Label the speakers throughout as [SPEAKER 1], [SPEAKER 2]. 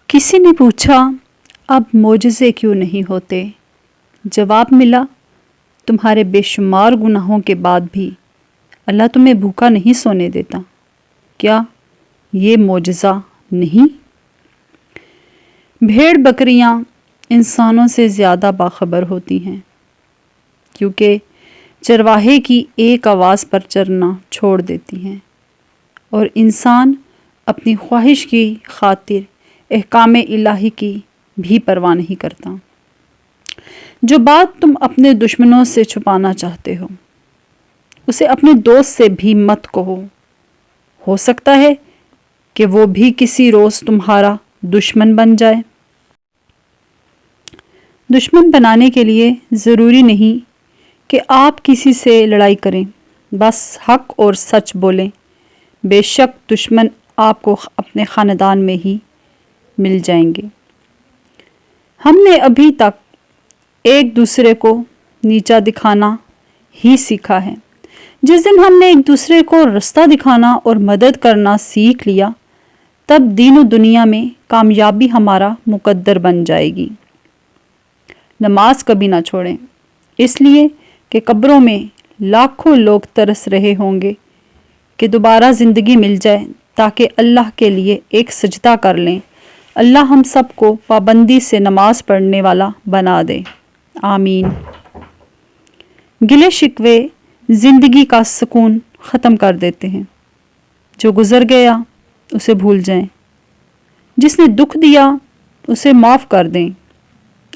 [SPEAKER 1] کسی نے پوچھا اب معجزے کیوں نہیں ہوتے؟ جواب ملا تمہارے بے شمار گناہوں کے بعد بھی اللہ تمہیں بھوکا نہیں سونے دیتا۔ کیا یہ معجزہ نہیں؟ بھیڑ بکریاں انسانوں سے زیادہ باخبر ہوتی ہیں، کیونکہ چرواہے کی ایک آواز پر چرنا چھوڑ دیتی ہیں اور انسان اپنی خواہش کی خاطر احکام الہی کی بھی پرواہ نہیں کرتا۔ جو بات تم اپنے دشمنوں سے چھپانا چاہتے ہو اسے اپنے دوست سے بھی مت کہو، ہو سکتا ہے کہ وہ بھی کسی روز تمہارا دشمن بن جائے۔ دشمن بنانے کے لیے ضروری نہیں کہ آپ کسی سے لڑائی کریں، بس حق اور سچ بولیں۔ بے شک دشمن آپ کو اپنے خاندان میں ہی مل جائیں گے۔ ہم نے ابھی تک ایک دوسرے کو نیچا دکھانا ہی سیکھا ہے۔ جس دن ہم نے ایک دوسرے کو رستہ دکھانا اور مدد کرنا سیکھ لیا، تب دین و دنیا میں کامیابی ہمارا مقدر بن جائے گی۔ نماز کبھی نہ چھوڑیں، اس لیے کہ قبروں میں لاکھوں لوگ ترس رہے ہوں گے کہ دوبارہ زندگی مل جائے تاکہ اللہ کے لیے ایک سجدہ کر لیں۔ اللہ ہم سب کو پابندی سے نماز پڑھنے والا بنا دے، آمین۔ گلے شکوے زندگی کا سکون ختم کر دیتے ہیں۔ جو گزر گیا اسے بھول جائیں، جس نے دکھ دیا اسے معاف کر دیں،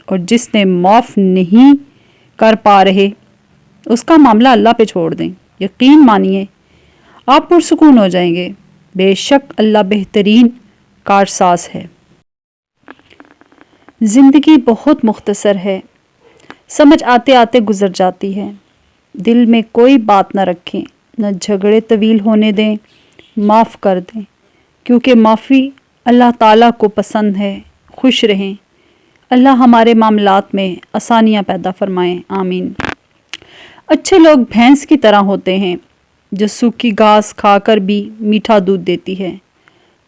[SPEAKER 1] اور جس نے معاف نہیں کر پا رہے اس کا معاملہ اللہ پہ چھوڑ دیں۔ یقین مانیے آپ پرسکون ہو جائیں گے۔ بے شک اللہ بہترین کارساز ہے۔ زندگی بہت مختصر ہے، سمجھ آتے آتے گزر جاتی ہے۔ دل میں کوئی بات نہ رکھیں، نہ جھگڑے طویل ہونے دیں، معاف کر دیں، کیونکہ معافی اللہ تعالیٰ کو پسند ہے۔ خوش رہیں۔ اللہ ہمارے معاملات میں آسانیاں پیدا فرمائیں، آمین۔ اچھے لوگ بھینس کی طرح ہوتے ہیں جو سوکھی گھاس کھا کر بھی میٹھا دودھ دیتی ہے،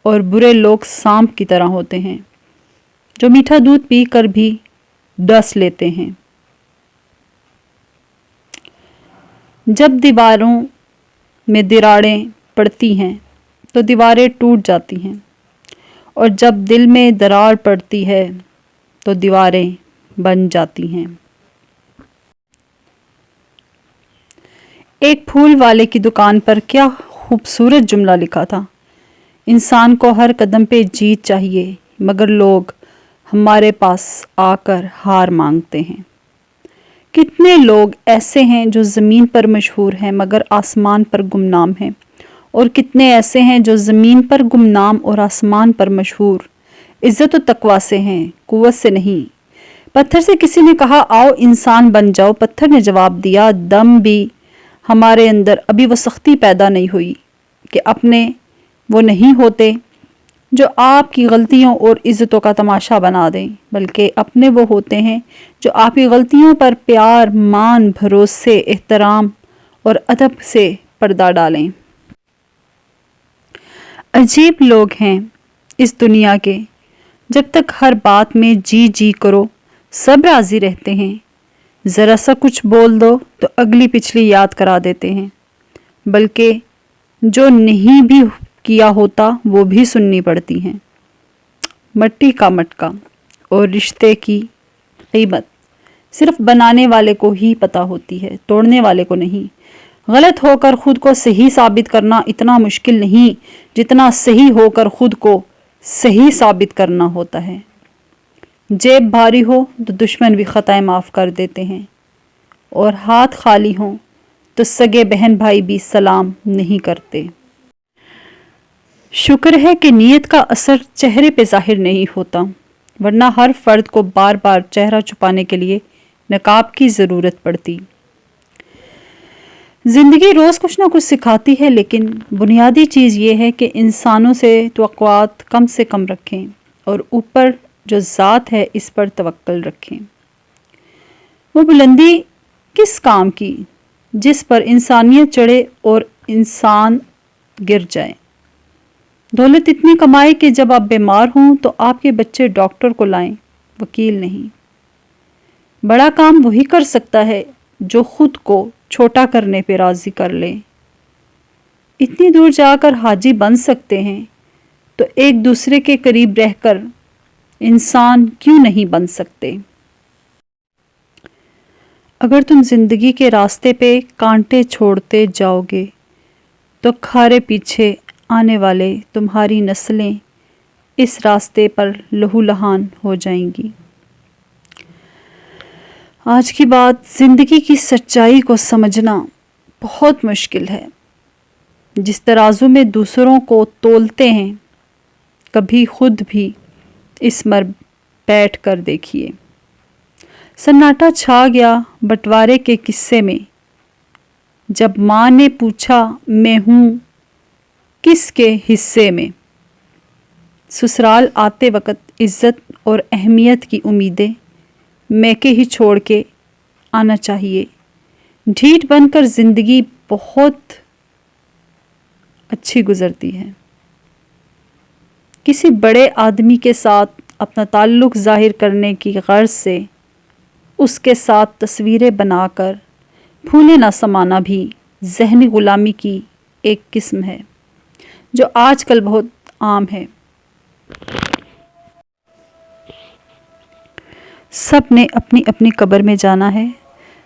[SPEAKER 1] اور برے لوگ سانپ کی طرح ہوتے ہیں جو میٹھا دودھ پی کر بھی ڈس لیتے ہیں۔ جب دیواروں میں دراڑیں پڑتی ہیں تو دیواریں ٹوٹ جاتی ہیں، اور جب دل میں دراڑ پڑتی ہے تو دیواریں بن جاتی ہیں۔ ایک پھول والے کی دکان پر کیا خوبصورت جملہ لکھا تھا، انسان کو ہر قدم پہ جیت چاہیے، مگر لوگ ہمارے پاس آ کر ہار مانگتے ہیں۔ کتنے لوگ ایسے ہیں جو زمین پر مشہور ہیں مگر آسمان پر گمنام ہیں، اور کتنے ایسے ہیں جو زمین پر گمنام اور آسمان پر مشہور، عزت و تقوی سے ہیں، قوت سے نہیں۔ پتھر سے کسی نے کہا آؤ انسان بن جاؤ، پتھر نے جواب دیا دم بھی ہمارے اندر ابھی وہ سختی پیدا نہیں ہوئی کہ اپنے وہ نہیں ہوتے جو آپ کی غلطیوں اور عزتوں کا تماشا بنا دیں، بلکہ اپنے وہ ہوتے ہیں جو آپ کی غلطیوں پر پیار، مان، بھروسے، احترام اور ادب سے پردہ ڈالیں۔ عجیب لوگ ہیں اس دنیا کے، جب تک ہر بات میں جی جی کرو سب راضی رہتے ہیں، ذرا سا کچھ بول دو تو اگلی پچھلی یاد کرا دیتے ہیں، بلکہ جو نہیں بھی کیا ہوتا وہ بھی سننی پڑتی ہیں۔ مٹی کا مٹکا اور رشتے کی قیمت صرف بنانے والے کو ہی پتہ ہوتی ہے، توڑنے والے کو نہیں۔ غلط ہو کر خود کو صحیح ثابت کرنا اتنا مشکل نہیں جتنا صحیح ہو کر خود کو صحیح ثابت کرنا ہوتا ہے۔ جیب بھاری ہو تو دشمن بھی خطائیں معاف کر دیتے ہیں، اور ہاتھ خالی ہوں تو سگے بہن بھائی بھی سلام نہیں کرتے۔ شکر ہے کہ نیت کا اثر چہرے پہ ظاہر نہیں ہوتا، ورنہ ہر فرد کو بار بار چہرہ چھپانے کے لیے نقاب کی ضرورت پڑتی۔ زندگی روز کچھ نہ کچھ سکھاتی ہے، لیکن بنیادی چیز یہ ہے کہ انسانوں سے توقعات کم سے کم رکھیں اور اوپر جو ذات ہے اس پر توکل رکھیں۔ وہ بلندی کس کام کی جس پر انسانیت چڑھے اور انسان گر جائے، دولت اتنی کمائے کہ جب آپ بیمار ہوں تو آپ کے بچے ڈاکٹر کو لائیں، وکیل نہیں۔ بڑا کام وہی کر سکتا ہے جو خود کو چھوٹا کرنے پہ راضی کر لے۔ اتنی دور جا کر حاجی بن سکتے ہیں تو ایک دوسرے کے قریب رہ کر انسان کیوں نہیں بن سکتے؟ اگر تم زندگی کے راستے پہ کانٹے چھوڑتے جاؤ گے تو کھارے پیچھے آنے والے تمہاری نسلیں اس راستے پر لہو لہان ہو جائیں گی۔ آج کی بات، زندگی کی سچائی کو سمجھنا بہت مشکل ہے۔ جس ترازو میں دوسروں کو تولتے ہیں، کبھی خود بھی اس پر بیٹھ کر دیکھیے۔ سناٹا چھا گیا بٹوارے کے قصے میں، جب ماں نے پوچھا میں ہوں کس کے حصے میں۔ سسرال آتے وقت عزت اور اہمیت کی امیدیں میکے ہی چھوڑ کے آنا چاہیے۔ ڈھیٹ بن کر زندگی بہت اچھی گزرتی ہے۔ کسی بڑے آدمی کے ساتھ اپنا تعلق ظاہر کرنے کی غرض سے اس کے ساتھ تصویریں بنا کر پھولے نہ سمانا بھی ذہنی غلامی کی ایک قسم ہے جو آج کل بہت عام ہے۔ سب نے اپنی اپنی قبر میں جانا ہے۔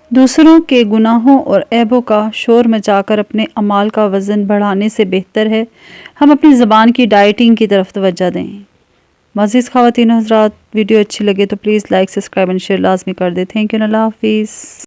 [SPEAKER 1] دوسروں کے گناہوں اور عیبوں کا شور مچا کر اپنے اعمال کا وزن بڑھانے سے بہتر ہے ہم اپنی زبان کی ڈائٹنگ کی طرف توجہ دیں۔ معزز خواتین و حضرات، ویڈیو اچھی لگے تو پلیز لائک، سبسکرائب اور شیئر لازمی کر دیں۔ تھینک یو، اللہ حافظ۔